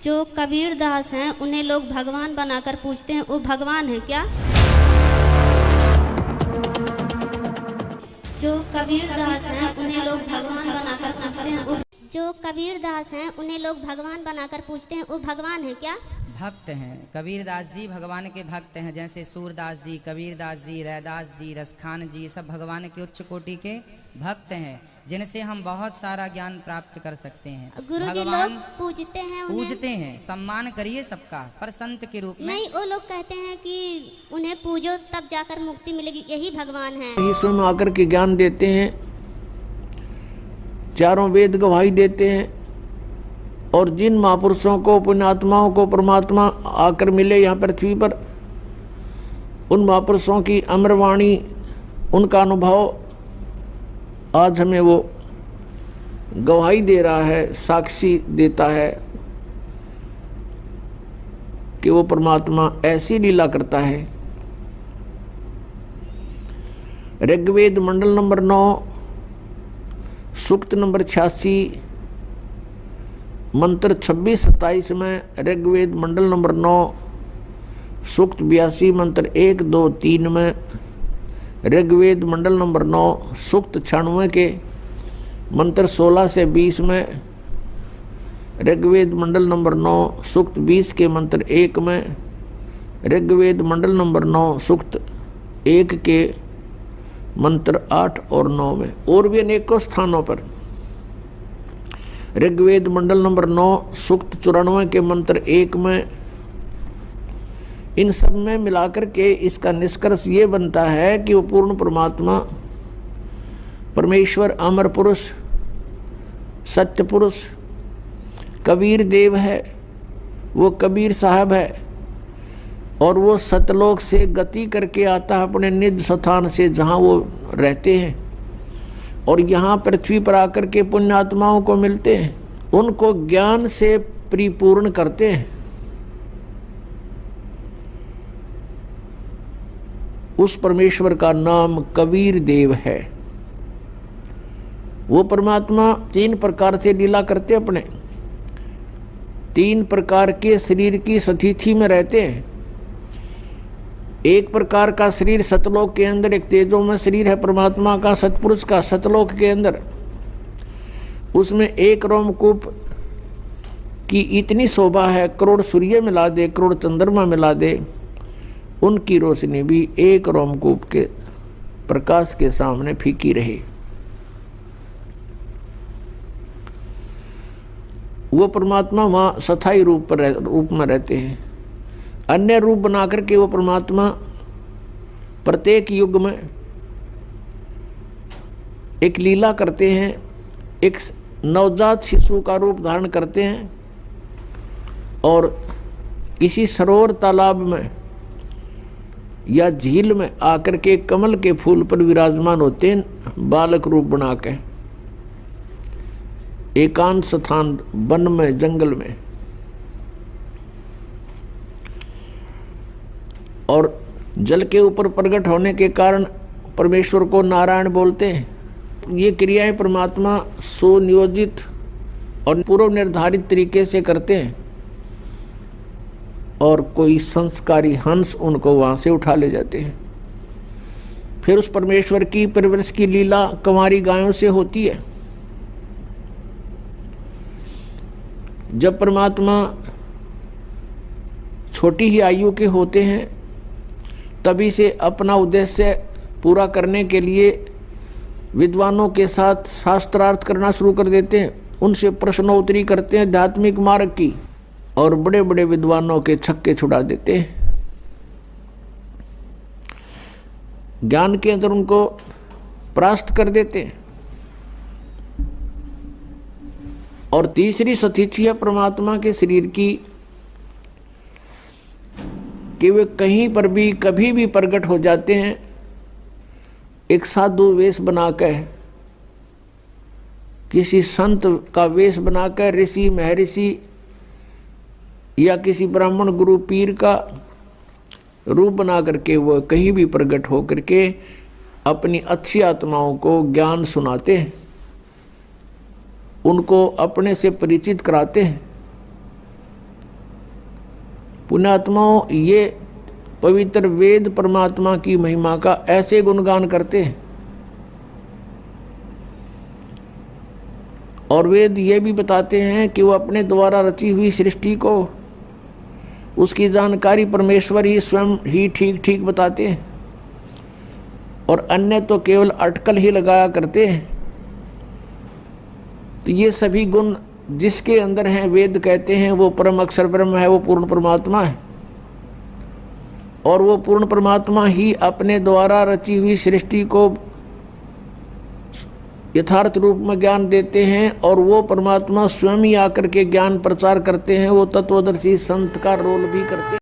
जो कबीर दास हैं उन्हें लोग भगवान बनाकर पूछते हैं, वो भगवान है क्या? जो कबीर दास हैं उन्हें लोग भगवान बनाकर पूछते हैं, जो कबीर दास हैं उन्हें लोग भगवान बनाकर पूछते हैं, वो भगवान है क्या? भक्त हैं। कबीरदास जी भगवान के भक्त हैं, जैसे सूरदास जी, कबीरदास जी, रैदास जी, रसखान जी, सब भगवान के उच्च कोटि के भक्त हैं, जिनसे हम बहुत सारा ज्ञान प्राप्त कर सकते हैं। गुरुजी लोग पूजते हैं उन्हें? पूजते हैं, सम्मान करिए सबका, पर संत के रूप में नहीं। वो लोग कहते हैं कि उन्हें पूजो तब जाकर मुक्ति मिलेगी, यही भगवान है। ईश्वर में आकर के ज्ञान देते हैं, चारों वेद गवाही देते हैं, और जिन महापुरुषों को, पुण्यात्माओं को परमात्मा आकर मिले यहाँ पृथ्वी पर, उन महापुरुषों की अमरवाणी, उनका अनुभव आज हमें वो गवाही दे रहा है, साक्षी देता है कि वो परमात्मा ऐसी लीला करता है। ऋग्वेद मंडल नंबर 9 सूक्त नंबर 86 मंत्र 26-27 में, ऋग्वेद मंडल नंबर 9 सूक्त 82 मंत्र 1, 2, 3 में, ऋग्वेद मंडल नंबर 9 सूक्त 96 के मंत्र 16 से 20 में, ऋग्वेद मंडल नंबर 9 सूक्त 20 के मंत्र 1 में, ऋग्वेद मंडल नंबर 9 सूक्त 1 के मंत्र 8 और 9 में, और भी अनेकों स्थानों पर। ऋग्वेद मंडल नंबर 9 सूक्त 94 के मंत्र 1 में, इन सब में मिलाकर के इसका निष्कर्ष ये बनता है कि वो पूर्ण परमात्मा, परमेश्वर, अमर पुरुष, सत्य पुरुष, कबीर देव है, वो कबीर साहब है, और वो सतलोक से गति करके आता है अपने निज स्थान से जहाँ वो रहते हैं, और यहाँ पृथ्वी पर आकर के पुण्यात्माओं को मिलते हैं, उनको ज्ञान से परिपूर्ण करते हैं। उस परमेश्वर का नाम कबीर देव है। वो परमात्मा 3 प्रकार से लीला करते, अपने 3 प्रकार के शरीर की स्थिति में रहते हैं। एक प्रकार का शरीर सतलोक के अंदर, एक तेजोमय शरीर है परमात्मा का, सतपुरुष का, सतलोक के अंदर। उसमें एक रोमकूप की इतनी शोभा है, करोड़ सूर्य मिला दे, करोड़ चंद्रमा मिला दे, उनकी रोशनी भी एक रोमकूप के प्रकाश के सामने फीकी रहे। वो परमात्मा वहाँ स्थायी रूप में रहते हैं। अन्य रूप बना करके वो परमात्मा प्रत्येक युग में एक लीला करते हैं, एक नवजात शिशु का रूप धारण करते हैं, और किसी सरोवर, तालाब में या झील में आकर के कमल के फूल पर विराजमान होते हैं, बालक रूप बना के, एकांत स्थान, वन में, जंगल में। और जल के ऊपर प्रकट होने के कारण परमेश्वर को नारायण बोलते हैं। ये क्रियाएं परमात्मा सुनियोजित और पूर्व निर्धारित तरीके से करते हैं, और कोई संस्कारी हंस उनको वहाँ से उठा ले जाते हैं। फिर उस परमेश्वर की परवरिश की लीला कंवारी गायों से होती है। जब परमात्मा छोटी ही आयु के होते हैं, तभी से अपना उद्देश्य पूरा करने के लिए विद्वानों के साथ शास्त्रार्थ करना शुरू कर देते हैं, उनसे प्रश्नोत्तरी करते हैं आध्यात्मिक मार्ग की, और बड़े बड़े विद्वानों के छक्के छुड़ा देते हैं। ज्ञान के अंदर उनको परास्त कर देते हैं। और तीसरी स्थिति है परमात्मा के शरीर की, कि वे कहीं पर भी कभी भी प्रकट हो जाते हैं, एक साधु वेश बनाकर, किसी संत का वेश बनाकर, ऋषि, महर्षि या किसी ब्राह्मण, गुरु, पीर का रूप बना करके वो कहीं भी प्रकट हो करके अपनी अच्छी आत्माओं को ज्ञान सुनाते हैं, उनको अपने से परिचित कराते हैं। पुण्यात्माओं, ये पवित्र वेद परमात्मा की महिमा का ऐसे गुणगान करते हैं। और वेद ये भी बताते हैं कि वो अपने द्वारा रची हुई सृष्टि को, उसकी जानकारी परमेश्वर ही स्वयं ही ठीक ठीक बताते हैं, और अन्य तो केवल अटकल ही लगाया करते हैं। तो ये सभी गुण जिसके अंदर हैं, वेद कहते हैं वो परम अक्षर ब्रह्म है, वो पूर्ण परमात्मा है। और वो पूर्ण परमात्मा ही अपने द्वारा रची हुई सृष्टि को यथार्थ रूप में ज्ञान देते हैं, और वो परमात्मा स्वयं ही आकर के ज्ञान प्रचार करते हैं। वो तत्वदर्शी संत का रोल भी करते हैं।